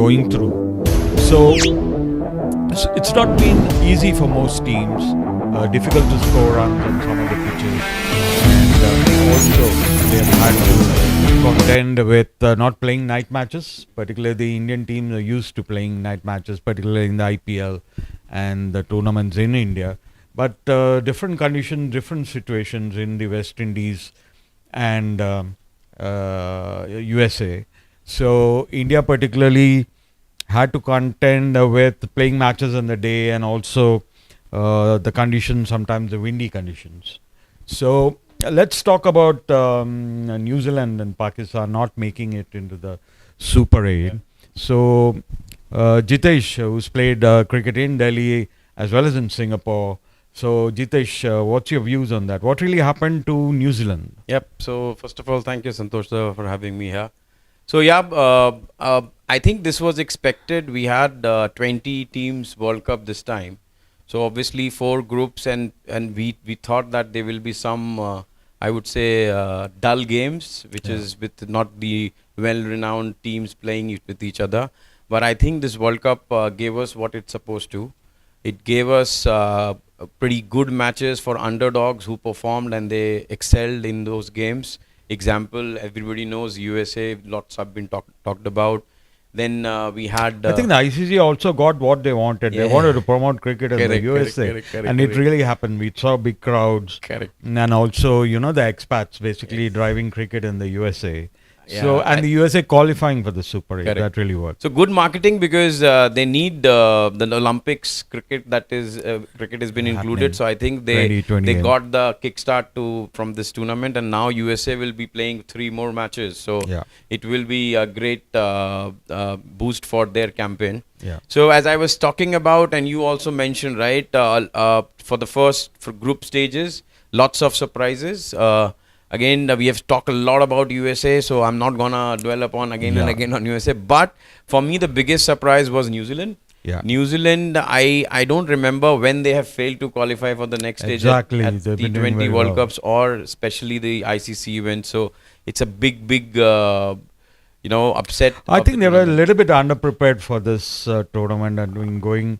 going through. So it's not been easy for most teams. Difficult to score runs on some of the pitches, and also they have had to contend with not playing night matches. Particularly the Indian teams are used to playing night matches, particularly in the IPL and the tournaments in India. But different conditions, different situations in the West Indies and USA. So India particularly had to contend with playing matches in the day and also the conditions, sometimes the windy conditions. So let's talk about New Zealand and Pakistan not making it into the Super 8. So Jitesh, who's played cricket in Delhi as well as in Singapore. So Jitesh, what's your views on that? What really happened to New Zealand? Yep. So first of all, thank you, Santosh, sir, for having me here. So I think this was expected. We had 20 teams World Cup this time. So obviously 4 groups, and we thought that there will be some I would say dull games, which is with not the well-renowned teams playing with each other. But I think this World Cup gave us what it's supposed to. It gave us pretty good matches for underdogs who performed and they excelled in those games. Example, everybody knows USA, lots have been talked about. Then we had... I think the ICC also got what they wanted. They wanted to promote cricket in the USA. And it really happened. We saw big crowds. And also, the expats basically driving cricket in the USA. So, and the USA qualifying for the Super 8. That really worked. So good marketing, because they need the Olympics cricket, that is cricket has been included. So I think they got the kickstart from this tournament, and now USA will be playing 3 more matches. So it will be a great boost for their campaign. So as I was talking about, and you also mentioned, right, for group stages, lots of surprises. Again, we have talked a lot about USA, so I'm not going to dwell upon again and again on USA. But for me, the biggest surprise was New Zealand. New Zealand, I don't remember when they have failed to qualify for the next stage at T20 World Cups, or especially the ICC event. So it's a big upset. I think they were a little bit underprepared for this tournament and going...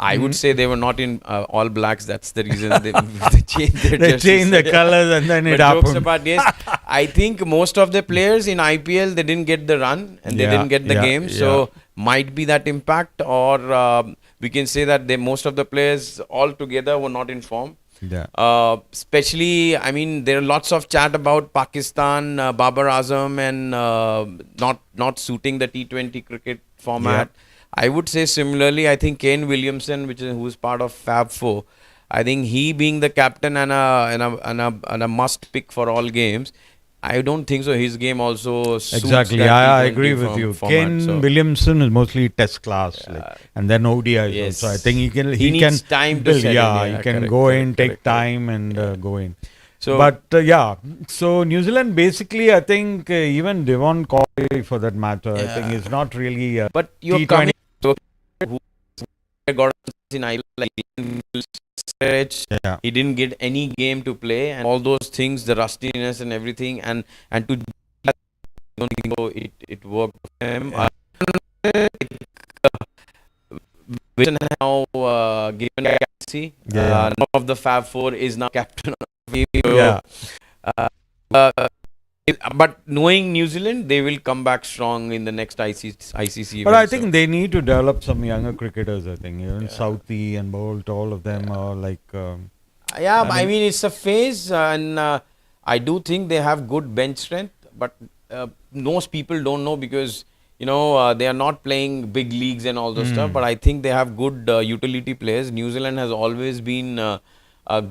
I would say they were not in all blacks. That's the reason they changed their jerseys. They changed the colors and then it happened. Jokes apart, yes. I think most of the players in IPL, they didn't get the run and they didn't get the game. So might be that impact, or we can say that most of the players altogether were not in form. Especially, I mean, there are lots of chat about Pakistan, Babar Azam, and not suiting the T20 cricket format. I would say similarly, I think Kane Williamson, who's part of Fab 4, I think he being the captain and a must pick for all games, I don't think so. His game also suits exactly. I agree with you. Kane Williamson is mostly test class, and then ODI. So I think he needs time to set in. He can go in, take time, and go in. So, but so New Zealand basically, I think even Devon Corey for that matter, I think is not really. But you're coming to who got in Ireland, like stretch. He didn't get any game to play, and all those things, the rustiness and everything, and to don't think it worked for him. Now given captaincy, none of the Fab 4 is now captain. But knowing New Zealand, they will come back strong in the next ICC event. But I think they need to develop some younger cricketers. I think even Southee and Bolt, all of them are like. I mean it's a phase, and I do think they have good bench strength. But most people don't know because they are not playing big leagues and all those stuff. But I think they have good utility players. New Zealand has always been. A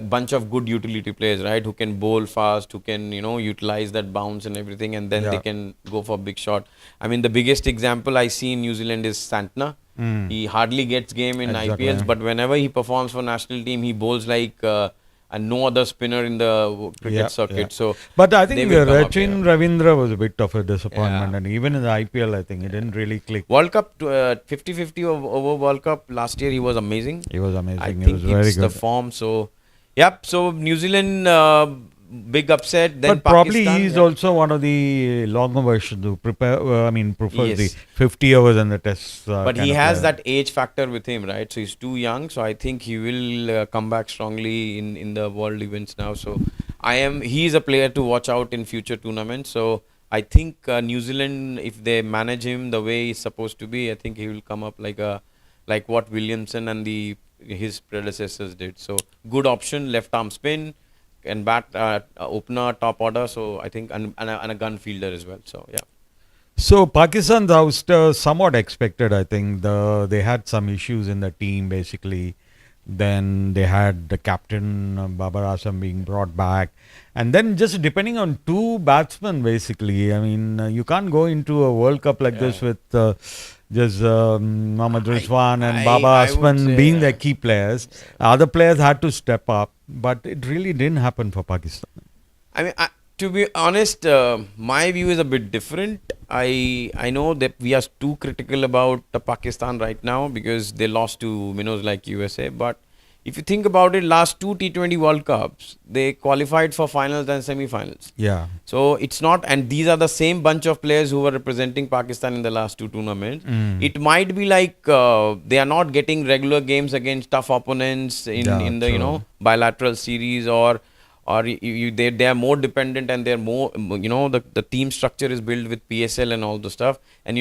bunch of good utility players, right? Who can bowl fast, who can, utilize that bounce and everything, and then they can go for big shot. I mean, the biggest example I see in New Zealand is Santner. He hardly gets game in IPLs, but whenever he performs for national team, he bowls like no other spinner in the cricket circuit. So, but I think Rachin Ravindra was a bit of a disappointment, and even in the IPL, I think he didn't really click. World Cup 50-50 over World Cup last year, he was amazing. He was amazing. I think he was very it's good. The form. So, so New Zealand big upset. Then But probably Pakistan, he's yeah. also one of the longer versions who prefers the Yes. 50 overs and the tests But kind he of has player. that age factor with him, right? So he's too young. So I think he will come back strongly in the world events now. So he's a player to watch out in future tournaments. So I think New Zealand, if they manage him the way he's supposed to be, I think he will come up like what Williamson and his predecessors did. So good option, left arm spin and bat opener, top order. So I think and a gun fielder as well. So yeah. So Pakistan's ouster somewhat expected. I think they had some issues in the team basically. Then they had the captain Babar Azam being brought back, and then just depending on two batsmen basically. I mean, you can't go into a World Cup like this with just Mohammad Rizwan and Baba I would Azman say, being their key players. Other players had to step up, but it really didn't happen for Pakistan. I mean, to be honest, my view is a bit different. I know that we are too critical about Pakistan right now because they lost to minnows like USA. But if you think about it, last two T20 World Cups, they qualified for finals and semi-finals. Yeah. So it's not, and these are the same bunch of players who were representing Pakistan in the last two tournaments. It might be like they are not getting regular games against tough opponents in the True. bilateral series, or they are more dependent, and they're more the team structure is built with PSL and all the stuff. And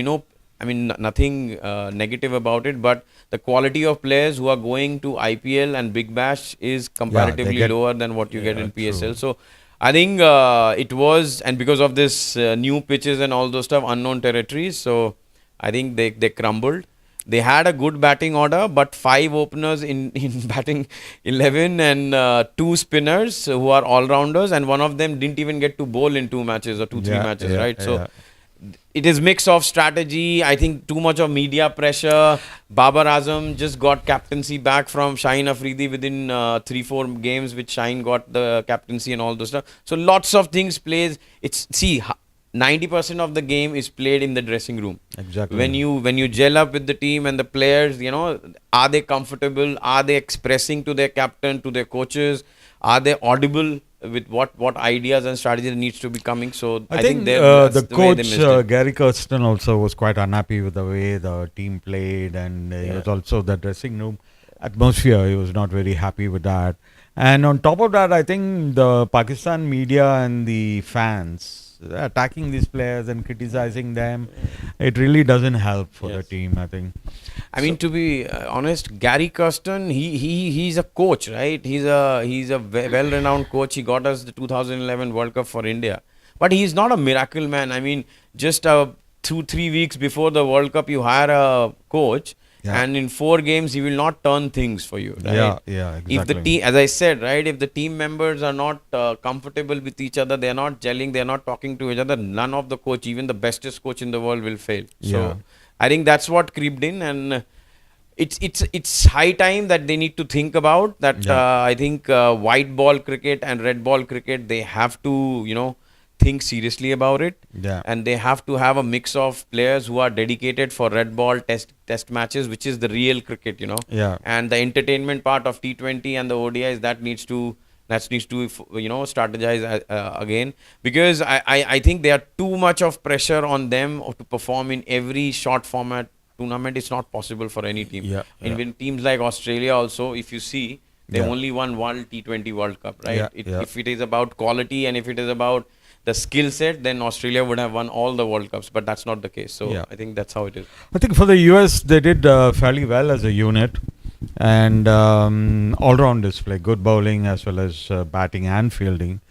I mean, nothing negative about it, but the quality of players who are going to IPL and Big Bash is comparatively lower than what you get in PSL. True. So I think it was, and because of this new pitches and all those stuff, unknown territories. So I think they crumbled. They had a good batting order, but 5 openers in batting 11 and 2 spinners who are all-rounders, and one of them didn't even get to bowl in 2 matches or 3 matches, right? So it is mix of strategy. I think too much of media pressure. Babar Azam just got captaincy back from Shaheen Afridi within 3-4 games, which Shaheen got the captaincy and all those stuff. So lots of things plays. 90% of the game is played in the dressing room. Exactly. When you gel up with the team and the players, are they comfortable? Are they expressing to their captain, to their coaches? Are they audible with what ideas and strategies needs to be coming? So I think the coach Gary Kirsten also was quite unhappy with the way the team played, and it was also the dressing room atmosphere. He was not very happy with that. And on top of that, I think the Pakistan media and the fans attacking these players and criticizing them, it really doesn't help for the team, I think. I mean, to be honest, Gary Kirsten, he's a coach, right? He's a well-renowned coach. He got us the 2011 World Cup for India, but he's not a miracle man. I mean, just 2-3 weeks before the World Cup, you hire a coach. And in 4 games, he will not turn things for you, right? Yeah, exactly. If the team, as I said, right, if the team members are not comfortable with each other, they are not gelling, they are not talking to each other, none of the coach, even the bestest coach in the world, will fail. So I think that's what creeped in, and it's high time that they need to think about that. I think white ball cricket and red ball cricket, they have to, think seriously about it, and they have to have a mix of players who are dedicated for red ball test matches, which is the real cricket, and the entertainment part of T20 and the ODIs that needs to strategize again, because I think there are too much of pressure on them to perform in every short format tournament. It's not possible for any team. And when teams like Australia also, if you see, they only won one T20 World Cup, right? If it is about quality and if it is about the skill set, then Australia would have won all the World Cups, but that's not the case. So I think that's how it is. I think for the US, they did fairly well as a unit, and all-round display, good bowling as well as batting and fielding.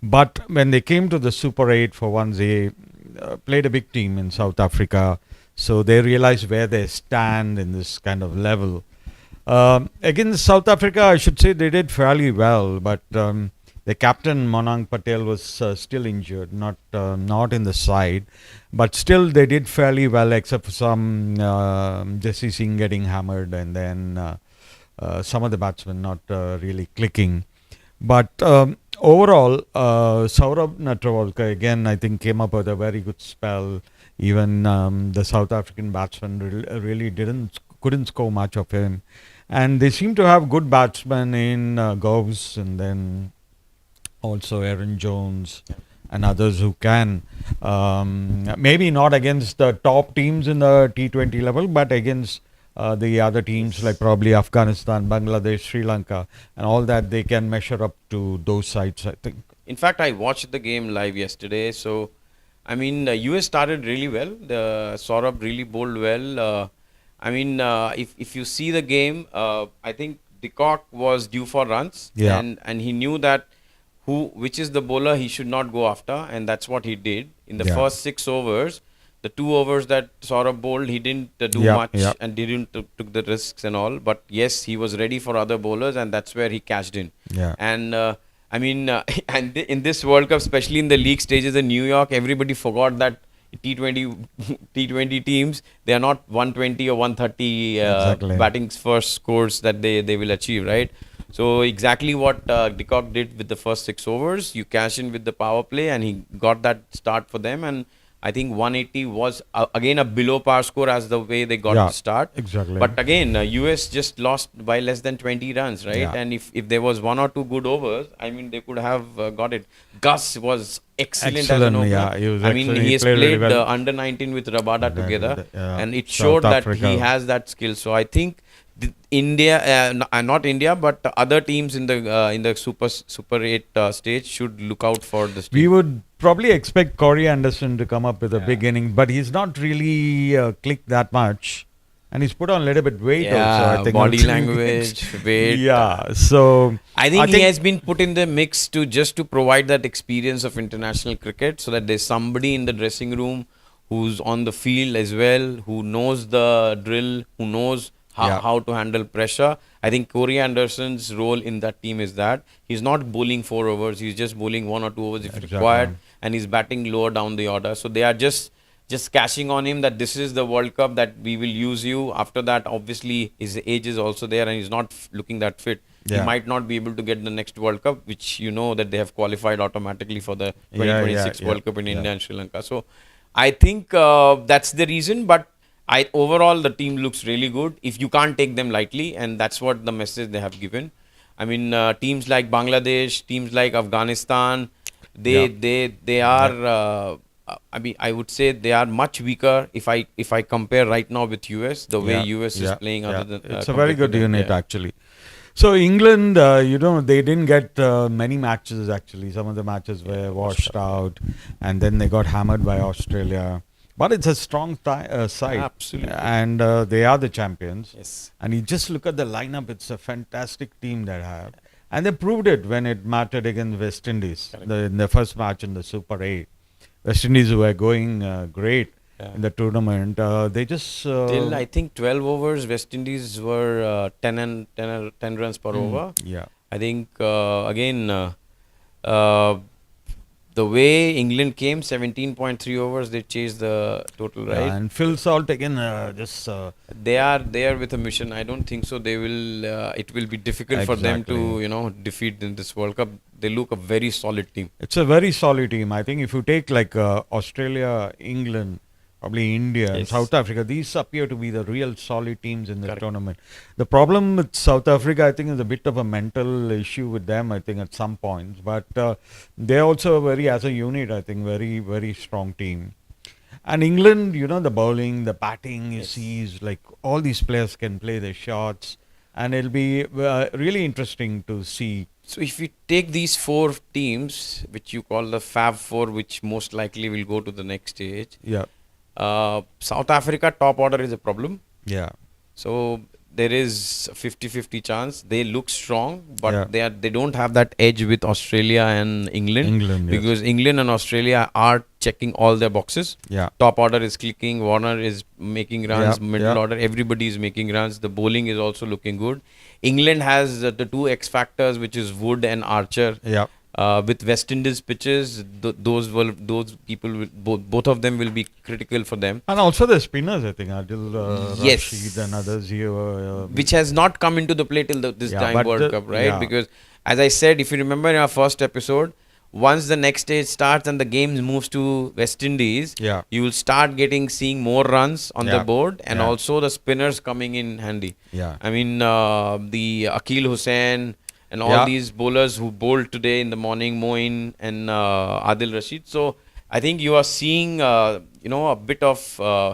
But when they came to the Super 8 for once, they played a big team in South Africa, so they realized where they stand in this kind of level. Against South Africa, I should say they did fairly well, but the captain Monang Patel was still injured, not in the side, but still they did fairly well, except for some Jesse Singh getting hammered, and then some of the batsmen not really clicking. But overall, Saurabh Natrewalkar again, I think, came up with a very good spell. Even the South African batsmen really couldn't score much of him, and they seem to have good batsmen in Goves and then also Aaron Jones and others who can. Maybe not against the top teams in the T20 level, but against the other teams like probably Afghanistan, Bangladesh, Sri Lanka, and all that, they can measure up to those sides, I think. In fact, I watched the game live yesterday. So, I mean, the US started really well. The Saurabh really bowled well. If you see the game, I think de Kock was due for runs, Yeah. and he knew that which is the bowler he should not go after, and that's what he did in the Yeah. first 6 overs. The 2 overs that Saurabh bowled, he didn't do Yeah, much yeah. and didn't took the risks and all. But yes, he was ready for other bowlers, and that's where he cashed in. Yeah. And in this World Cup, especially in the league stages in New York, everybody forgot that T20 T20 teams, they are not 120 or 130 Exactly. batting first scores that they will achieve, right? So exactly what de Kock did with the first 6 overs, you cash in with the power play, and he got that start for them. And I think 180 was again a below par score as the way they got Yeah, to start. exactly. But again, US just lost by less than 20 runs, right? Yeah. And if there was 1 or 2 good overs, I mean, they could have got it. Gus was excellent as an Excellent, opener. yeah, he was I mean, excellent. he He has played played really well. under 19 with Rabada Yeah, together, yeah. and it South showed that Africa. he has that skill. So I think India, not India, but other teams in the Super 8 stage should look out for this team. We would probably expect Corey Anderson to come up with a Yeah. big inning, but he's not really clicked that much. And he's put on a little bit weight also, I think. body language, weight. Yeah, so I think he has been put in the mix just to provide that experience of international cricket, so that there's somebody in the dressing room who's on the field as well, who knows the drill, who knows how to handle pressure. I think Corey Anderson's role in that team is that he's not bowling 4 overs, he's just bowling 1 or 2 overs if required, and he's batting lower down the order. So they are just cashing on him that this is the World Cup, that we will use you. After that, obviously, his age is also there and he's not looking that fit. Yeah. He might not be able to get the next World Cup, which you know that they have qualified automatically for the 2026 World Cup in India and Sri Lanka. So I think that's the reason. But overall, the team looks really good if you can't take them lightly, and that's what the message they have given. I mean, teams like Bangladesh, teams like Afghanistan, they are. I mean, I would say they are much weaker if I compare right now with US, the way US is playing. Other than it's a very good unit yeah. actually. So England, they didn't get many matches actually. Some of the matches were washed out, and then they got hammered by Australia. But it's a strong side. Absolutely. And they are the champions. Yes. And you just look at the lineup, it's a fantastic team they have. And they proved it when it mattered against West Indies in the first match in the Super 8. West Indies were going great in the tournament. They just... till I think 12 overs, West Indies were 10 runs per over. Yeah. I think, the way England came, 17.3 overs, they chased the total, right? And Phil Salt again They are there with a mission. I don't think so. They will. It will be difficult for them to, defeat in this World Cup. They look a very solid team. It's a very solid team. I think if you take like Australia, England, probably India, and South Africa, these appear to be the real solid teams in this tournament. The problem with South Africa, I think, is a bit of a mental issue with them, I think, at some points. But they're also as a unit, I think, very, very strong team. And England, the bowling, the batting, you see, is like all these players can play their shots. And it'll be really interesting to see. So if you take these 4 teams, which you call the Fab 4, which most likely will go to the next stage. Yeah. South Africa top order is a problem. Yeah. So there is a 50-50 chance. They look strong, but they don't have that edge with Australia and England. Because England and Australia are checking all their boxes. Yeah. Top order is clicking. Warner is making runs. Middle order, everybody is making runs. The bowling is also looking good. England has the 2 X factors, which is Wood and Archer. Yeah. With West Indies pitches, those people, both of them will be critical for them. And also the spinners, I think, Adil Rashid and others here. Which has not come into the play till this time World Cup, right? Yeah. Because, as I said, if you remember in our first episode, once the next stage starts and the game moves to West Indies, you will start seeing more runs on the board, and also the spinners coming in handy. Yeah. I mean, the Akil Hussain and all these bowlers who bowled today in the morning, Moin and Adil Rashid. So I think you are seeing, a bit of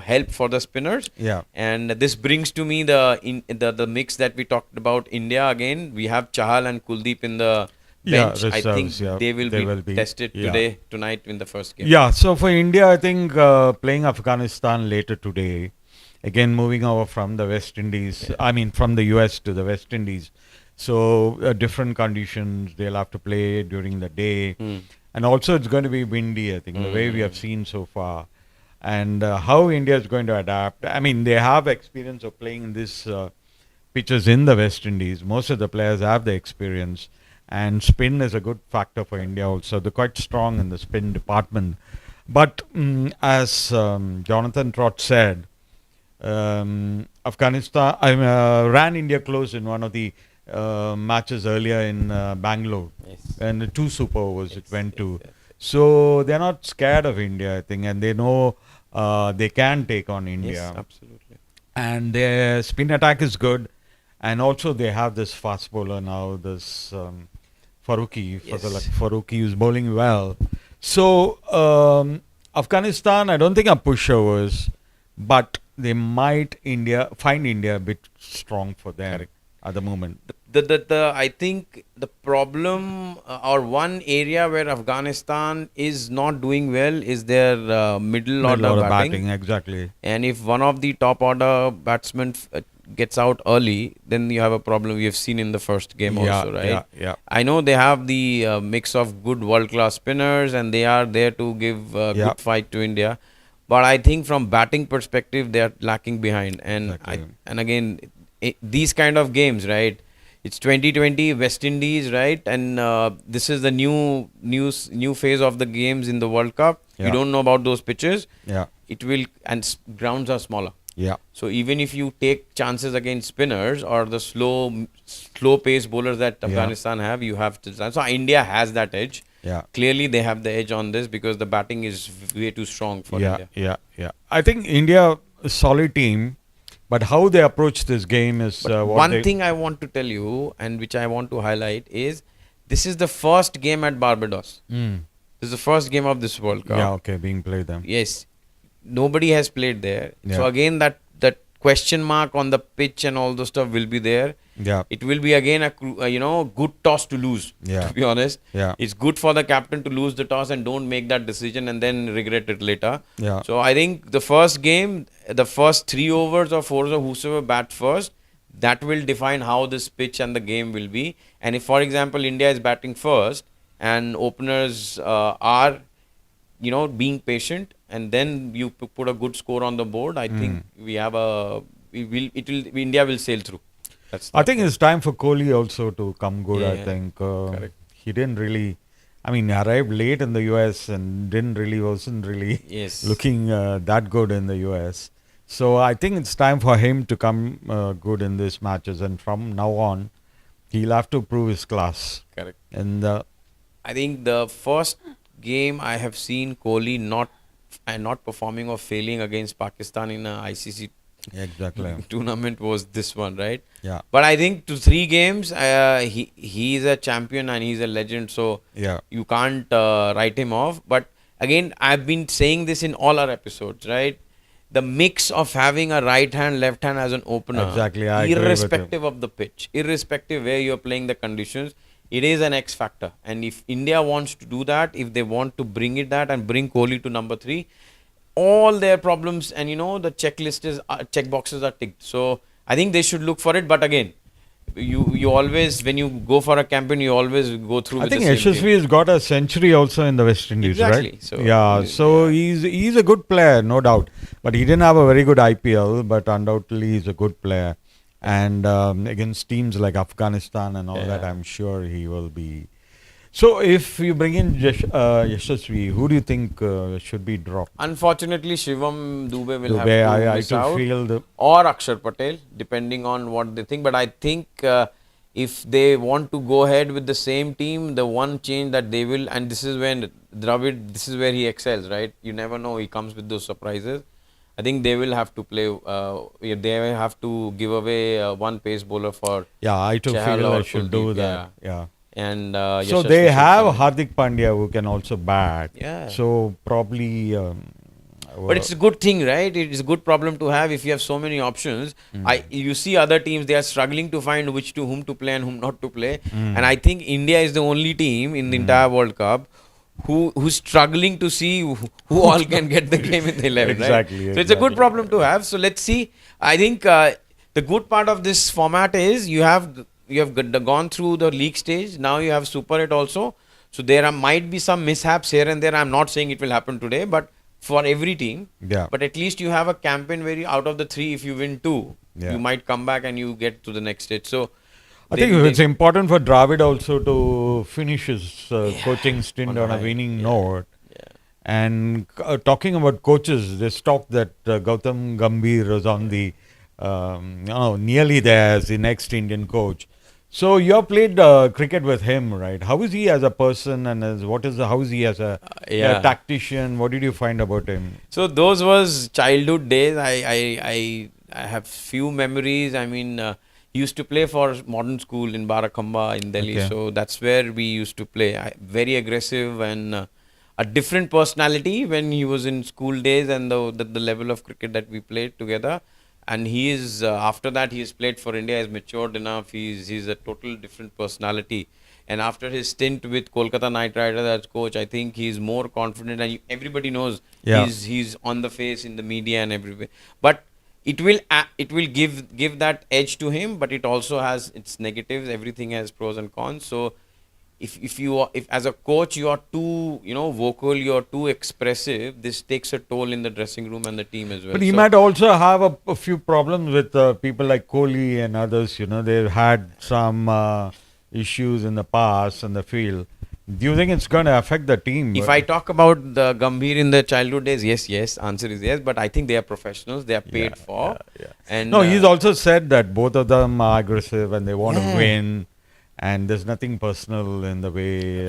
help for the spinners. Yeah. And this brings to me the mix that we talked about. India again. We have Chahal and Kuldeep in the bench. I think they will be tested tonight in the first game. Yeah. So for India, I think playing Afghanistan later today, again moving over from the West Indies. I mean, from the US to the West Indies. So different conditions. They'll have to play during the day. And also it's going to be windy, I think, the way we have seen so far. And how India is going to adapt. I mean, they have experience of playing in these pitches in the West Indies. Most of the players have the experience. And spin is a good factor for India also. They're quite strong in the spin department. But as Jonathan Trott said, Afghanistan ran India close in one of the matches earlier in Bangalore. And the 2 super overs it went to. So they're not scared of India, I think, and they know they can take on India. Yes, absolutely. And their spin attack is good. And also they have this fast bowler now, this Farooqi. Farooqi is bowling well. So Afghanistan, I don't think are pushovers, but they might find India a bit strong for them at the moment. I think the problem or one area where Afghanistan is not doing well is their middle order batting. Exactly. And if one of the top order batsmen gets out early, then you have a problem. We have seen in the first game also, right? Yeah. I know they have the mix of good world-class spinners and they are there to give good fight to India. But I think from batting perspective, they are lacking behind. And again, these kind of games, right? It's 2020 West Indies, right? And this is the new phase of the games in the World Cup. You don't know about those pitches. It will, and grounds are smaller. So even if you take chances against spinners or the slow pace bowlers that Afghanistan have, you have to. So India has that edge. Clearly they have the edge on this because the batting is way too strong for India. I think India a solid team. But how they approach this game is one thing I want to tell you and which I want to highlight is this is the first game at Barbados. This is the first game of this World Cup. Being played there. Yes. Nobody has played there. So again, that question mark on the pitch and all the stuff will be there. It will be again a good toss to lose. To be honest, it's good for the captain to lose the toss and don't make that decision and then regret it later. So I think the first game, the first 3 overs or 4 overs, whosoever bat first, that will define how this pitch and the game will be. And if, for example, India is batting first and openers are, being patient, and then you put a good score on the board, I think India will sail through. I think it's time for Kohli also to come good. I think correct. He didn't really, arrived late in the US and wasn't really looking that good in the US. So I think it's time for him to come good in these matches, and from now on, he'll have to prove his class. Correct. And I think the first game I have seen Kohli not performing or failing against Pakistan in a ICC tournament was this one, right? But I think to 3 games, he is a champion and he's a legend, so you can't write him off. But again, I've been saying this in all our episodes, right? The mix of having a right hand, left hand as an opener, irrespective of the pitch, irrespective where you're playing the conditions, it is an X factor. And if India wants to do that, if they want to bring and bring Kohli to number 3, all their problems and the checklist is check boxes are ticked. So I think they should look for it. But again, you always, when you go for a campaign, you always go through. I think Yashasvi has got a century also in the West Indies, right? So he's a good player, no doubt. But he didn't have a very good IPL, but undoubtedly he's a good player. And against teams like Afghanistan and all that, I'm sure he will be. So if you bring in Yashasvi, who do you think should be dropped? Unfortunately, Shivam Dube will have to miss out. Or Akshar Patel, depending on what they think. But I think if they want to go ahead with the same team, the one change that they will, and this is when Dravid, this is where he excels, right? You never know, he comes with those surprises. I think they will have to play. They will have to give away one pace bowler for I too Chahal feel or I should Kuldeep. do that. Yeah. And So Yashasvi they should have come in. Hardik Pandya who can also bat. Yeah. So probably. But it's a good thing, right? It's a good problem to have if you have so many options. You see other teams, they are struggling to find which to whom to play and whom not to play. And I think India is the only team in the entire World Cup who's struggling to see who all can get the game in the 11, Exactly, right? So it's a good problem to have. So let's see. I think the good part of this format is you have gone through the league stage. Now you have Super 8 also. So might be some mishaps here and there. I'm not saying it will happen today, but for every team. Yeah. But at least you have a campaign where out of the 3, if you win 2, you might come back and you get to the next stage. So I think it's important for Dravid also to finish his coaching stint on a winning note. Yeah. And talking about coaches, there's talk that Gautam Gambhir was on the nearly there as the next Indian coach. So you have played cricket with him, right? How is he as a person, and how is he as a tactician? What did you find about him? So those was childhood days. I have few memories. I mean, he used to play for modern school in Barakhamba in Delhi. Okay. So that's where we used to play. Very aggressive and a different personality when he was in school days, and the level of cricket that we played together. And he is after that he has played for India. He's matured enough. He's a total different personality. And after his stint with Kolkata Knight Riders as coach, I think he's more confident. And everybody knows he's on the face in the media and everywhere. But it will give that edge to him. But it also has its negatives. Everything has pros and cons. So if as a coach you are too vocal, you are too expressive, this takes a toll in the dressing room and the team as well. But he might also have a few problems with people like Kohli and others. They've had some issues in the past in the field. Do you think it's going to affect the team? If I talk about the Gambhir in the childhood days, yes, answer is yes. But I think they are professionals. They are paid for. And no, he's also said that both of them are aggressive and they want to win. And there's nothing personal in the way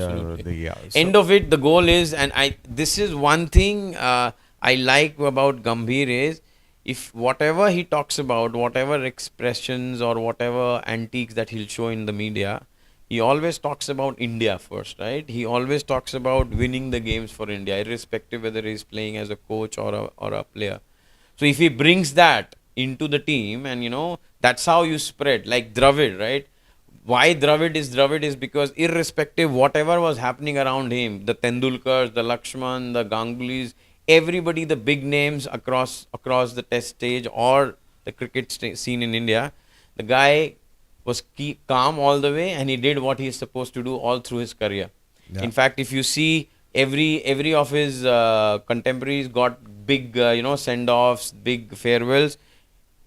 end of it, the goal is, and this is one thing I like about Gambhir is, if whatever he talks about, whatever expressions or whatever antiques that he'll show in the media, he always talks about India first, right? He always talks about winning the games for India, irrespective whether he's playing as a coach or a player. So if he brings that into the team, and that's how you spread, like Dravid, right? Why Dravid is because irrespective whatever was happening around him, the Tendulkars, the Lakshman, the Ganggulis, everybody, the big names across the test stage or the cricket scene in India, the guy was calm all the way and he did what he is supposed to do all through his career. In fact, if you see every of his contemporaries got big send-offs, big farewells.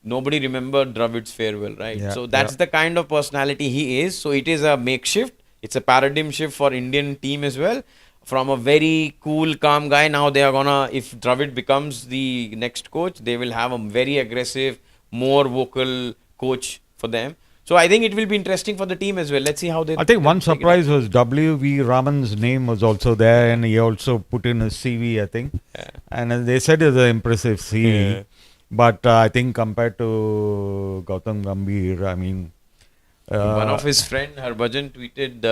Nobody remembered Dravid's farewell, right? So that's the kind of personality he is. So it is a makeshift. It's a paradigm shift for Indian team as well. From a very cool, calm guy, now they are gonna, if Dravid becomes the next coach, they will have a very aggressive, more vocal coach for them. So I think it will be interesting for the team as well. Let's see how they. I think one surprise was W.V. Raman's name was also there, and he also put in his CV, I think. And they said it's an impressive CV. But I think compared to Gautam Gambhir, I mean... one of his friend, Harbhajan, tweeted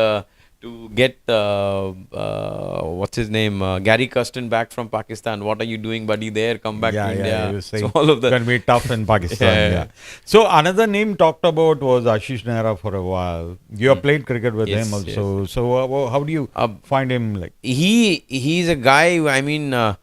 to get, what's his name, Gary Custon back from Pakistan. What are you doing, buddy, there? Come back to India. He was saying so all of that. It's going to be tough in Pakistan. So another name talked about was Ashish Nehra for a while. You have played cricket with him also. Yes. So how do you find him? Like He's a guy, I mean...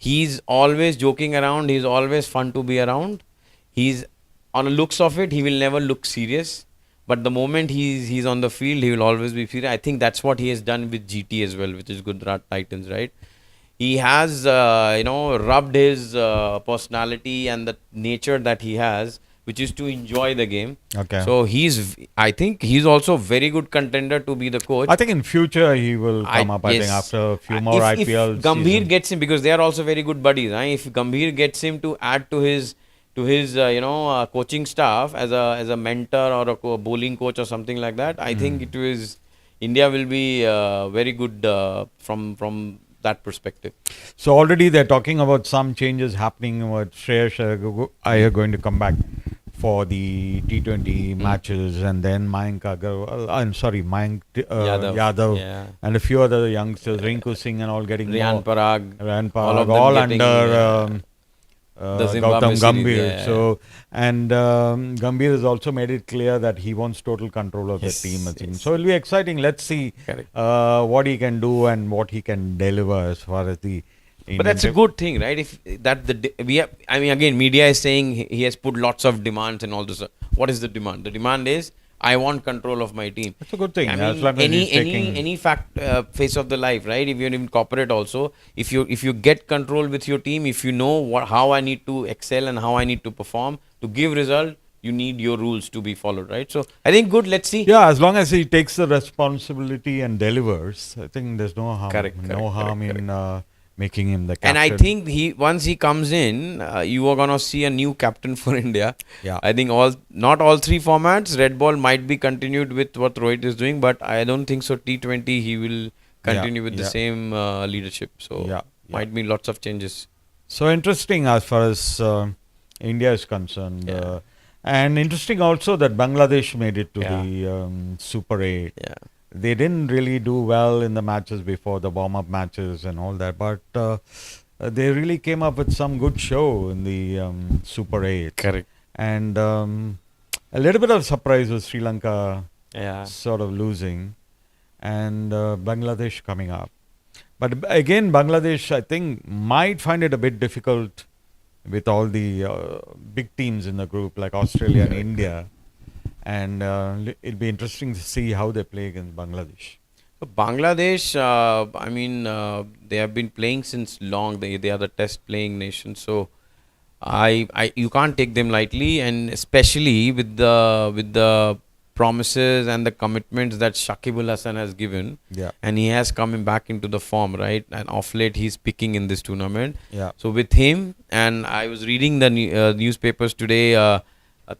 he's always joking around. He's always fun to be around. He's on the looks of it, he will never look serious. But the moment he's on the field, he will always be serious. I think that's what he has done with GT as well, which is Gujarat Titans, right? He has, rubbed his personality and the nature that he has, which is to enjoy the game. Okay. So I think he's also very good contender to be the coach. I think in future he will come up. I think after a few more IPL if Gambhir gets him, because they are also very good buddies. If Gambhir gets him to add to his coaching staff as a mentor or a bowling coach or something like that, I think India will be very good from that perspective. So already they're talking about some changes happening. What Shreyas Iyer going to come back for the T20 matches, and then Mayank Agarwal, Mayank Yadav, yeah. and a few other youngsters, Rinku Singh, and all getting Riyan Parag, all getting, under the Zimbabwe Gautam series, Gambhir. So, and Gambhir has also made it clear that he wants total control of the team. It seems. So it'll be exciting. Let's see what he can do and what he can deliver as far as the But that's a good thing, right? If that we have, I mean, again, media is saying he has put lots of demands and all this. What is the demand? The demand is I want control of my team. That's a good thing. I mean, any phase of the life, right? If you're in corporate also, if you get control with your team, if you know how I need to excel and how I need to perform to give result, you need your rules to be followed, right? So I think good. Let's see. Yeah, as long as he takes the responsibility and delivers, I think there's no harm in making him the captain. And I think once he comes in, you are gonna see a new captain for India. Yeah. I think not all three formats. Red ball might be continued with what Rohit is doing, but I don't think so. T20 he will continue with the same leadership. So might be lots of changes. So interesting as far as India is concerned. And interesting also that Bangladesh made it to the Super 8. Yeah. They didn't really do well in the matches before, the warm-up matches and all that, but they really came up with some good show in the Super 8. Correct. And a little bit of surprise was Sri Lanka sort of losing and Bangladesh coming up. But again, Bangladesh, I think, might find it a bit difficult with all the big teams in the group like Australia and India. And it'll be interesting to see how they play against Bangladesh. So Bangladesh, I mean, they have been playing since long. They are the test playing nation. So you can't take them lightly, and especially with the promises and the commitments that Shakib Al Hasan has given. Yeah. And he has come back into the form, right? And off late he's picking in this tournament. Yeah. So with him, and I was reading the newspapers today.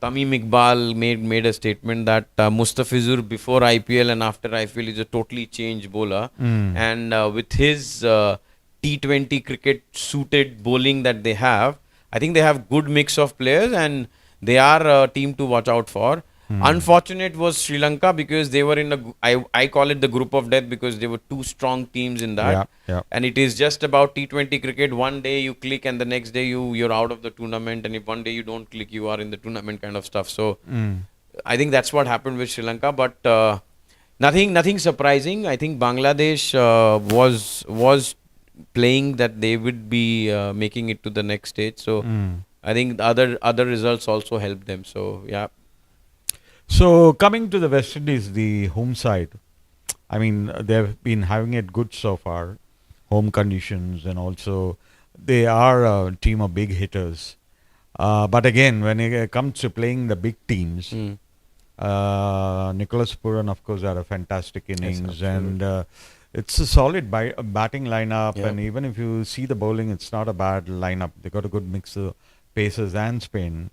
Tamim Iqbal made a statement that Mustafizur before IPL and after IPL is a totally changed bowler. And with his T20 cricket suited bowling that they have, I think they have good mix of players and they are a team to watch out for. Unfortunate was Sri Lanka because they were in I call it the group of death because there were two strong teams in that. And it is just about T20 cricket. One day you click and the next day you're out of the tournament, and if one day you don't click, you are in the tournament kind of stuff. So I think that's what happened with Sri Lanka, but nothing surprising. I think Bangladesh was playing that they would be making it to the next stage. So I think the other results also helped them. So yeah. So coming to the West Indies, the home side, I mean, they've been having it good so far, home conditions, and also they are a team of big hitters. But again, when it comes to playing the big teams, Nicholas Puran, of course, had a fantastic innings, and it's a solid batting lineup. And even if you see the bowling, it's not a bad lineup. They got a good mix of paces and spin.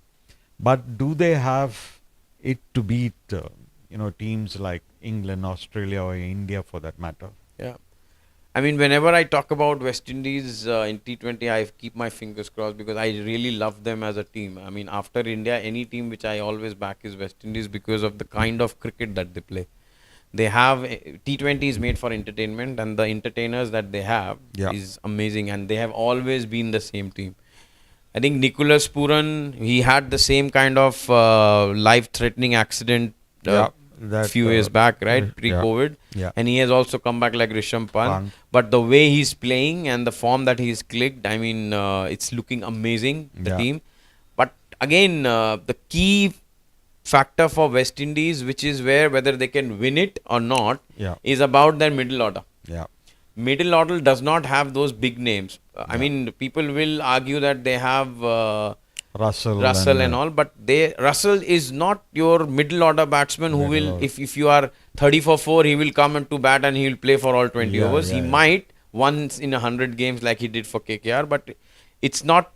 But do they have it to beat teams like England, Australia, or India for that matter? Yeah. I mean, whenever I talk about West Indies in T20, I keep my fingers crossed because I really love them as a team. I mean, after India, any team which I always back is West Indies because of the kind of cricket that they play. They have T20 is made for entertainment, and the entertainers that they have is amazing, and they have always been the same team. I think Nicholas Puran, he had the same kind of life-threatening accident few years back, right? Pre-COVID. And he has also come back like Rishabh Pant. But the way he's playing and the form that he's clicked, I mean, it's looking amazing, the team. But again, the key factor for West Indies, which is whether they can win it or not, is about their middle order. Middle order does not have those big names. I mean, people will argue that they have Russell and all, but Russell is not your middle order batsman who will, if you are 30 for 4, he will come to bat and he will play for all 20 overs. He might once in 100 games like he did for KKR, but it's not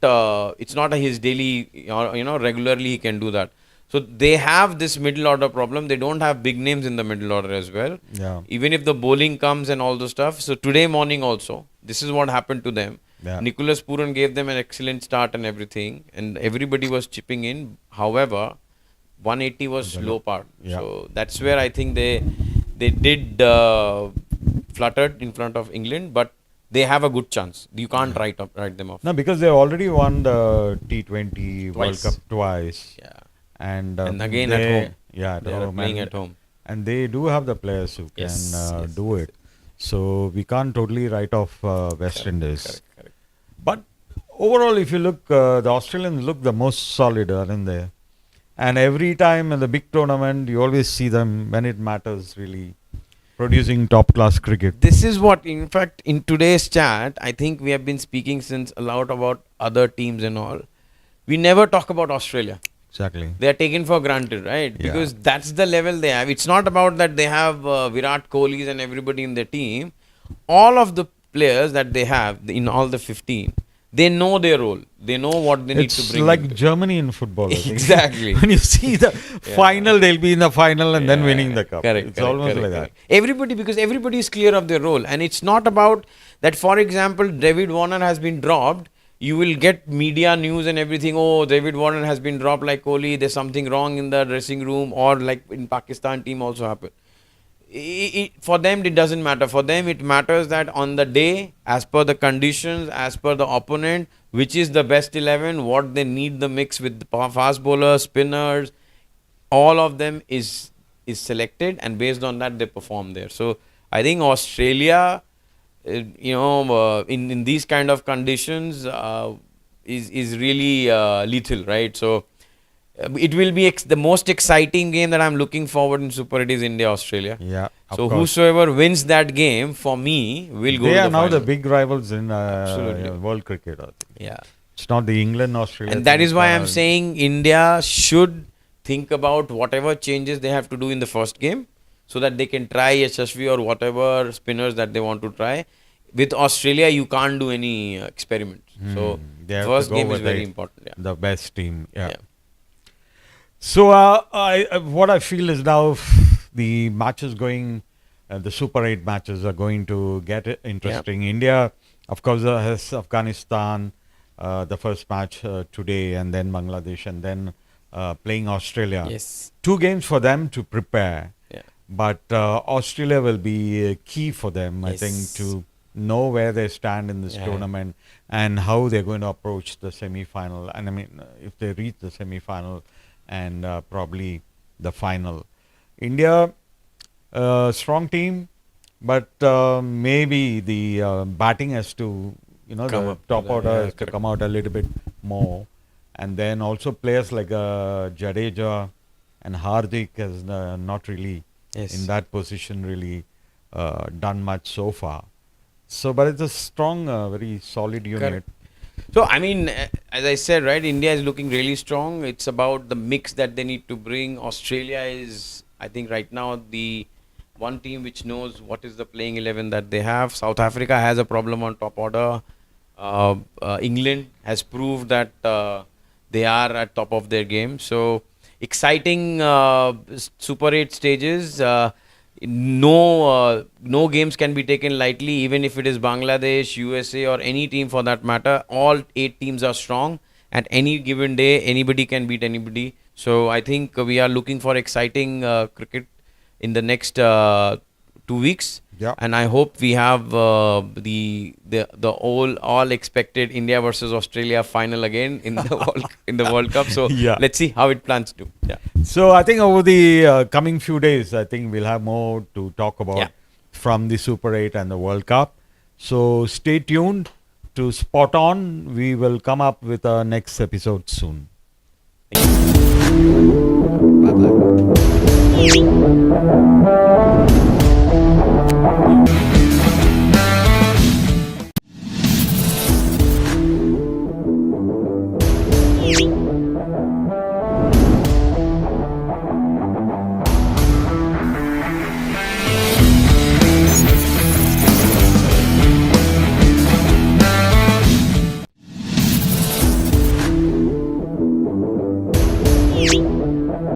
his daily, regularly he can do that. So they have this middle order problem. They don't have big names in the middle order as well. Even if the bowling comes and all the stuff. So today morning also, this is what happened to them. Yeah. Nicholas Puran gave them an excellent start and everything, and everybody was chipping in. However, 180 was low part. Yeah. So that's where I think they did fluttered in front of England, but they have a good chance. You can't write them off. No, because they already won the T20 World Twice. Cup twice. Yeah. And again at home. Yeah, at They are home. playing and, at home. And they do have the players who can do it. So we can't totally write off West Indies. Correct. But overall, if you look, the Australians look the most solid, aren't they? And every time in the big tournament, you always see them when it matters, really producing top class cricket. This is what, in fact, in today's chat, I think we have been speaking since a lot about other teams and all. We never talk about Australia. Exactly. They are taken for granted, right? Yeah. Because that's the level they have. It's not about that they have Virat Kohlis and everybody in their team. All of the players that they have in all the 15, they know their role. They know what they need to bring. It's like Germany in football. I think. Exactly. When you see the final, they'll be in the final and then winning the cup. Correct. It's almost like that. Everybody, because everybody is clear of their role. And it's not about that, for example, David Warner has been dropped. You will get media news and everything. Oh, David Warner has been dropped like Kohli. There's something wrong in the dressing room, or like in Pakistan team also happened. For them, it doesn't matter. For them, it matters that on the day, as per the conditions, as per the opponent, which is the best 11, what they need the mix with the fast bowlers, spinners, all of them is selected, and based on that, they perform there. So I think Australia, in these kind of conditions, is really lethal, right? So it will be the most exciting game that I'm looking forward in Super 8 is India-Australia. Yeah. So whosoever wins that game, for me, will go to the final. They are now the big rivals in world cricket. I think. Yeah. It's not the England-Australia. And that is why I'm saying India should think about whatever changes they have to do in the first game, so that they can try Yashasvi or whatever spinners that they want to try. With Australia, you can't do any experiments. So first game is very important. Yeah. The best team. Yeah. So what I feel is now the matches going, the Super 8 matches are going to get interesting. India, of course, has Afghanistan, the first match today, and then Bangladesh, and then playing Australia. Yes. 2 games for them to prepare. Yeah. But Australia will be key for them, I think, to know where they stand in this tournament and how they're going to approach the semi-final. And I mean, if they reach the semi-final and probably the final. India, strong team, but maybe the batting has to, the top order has to come out a little bit more. And then also players like Jadeja and Hardik has not really in that position really done much so far. So, but it's a strong, very solid unit. Correct. So, I mean, as I said, right, India is looking really strong. It's about the mix that they need to bring. Australia is, I think, right now the one team which knows what is the playing 11 that they have. South Africa has a problem on top order. England has proved that they are at top of their game. So, exciting Super 8 stages. No games can be taken lightly, even if it is Bangladesh, USA, or any team for that matter. All 8 teams are strong. At any given day, anybody can beat anybody. So I think we are looking for exciting cricket in the next 2 weeks. Yeah. And I hope we have the all expected India versus Australia final again in the World Cup. So let's see how it plans to. Yeah. So I think over the coming few days, I think we'll have more to talk about from the Super 8 and the World Cup. So stay tuned to Spot On. We will come up with our next episode soon. Thank you.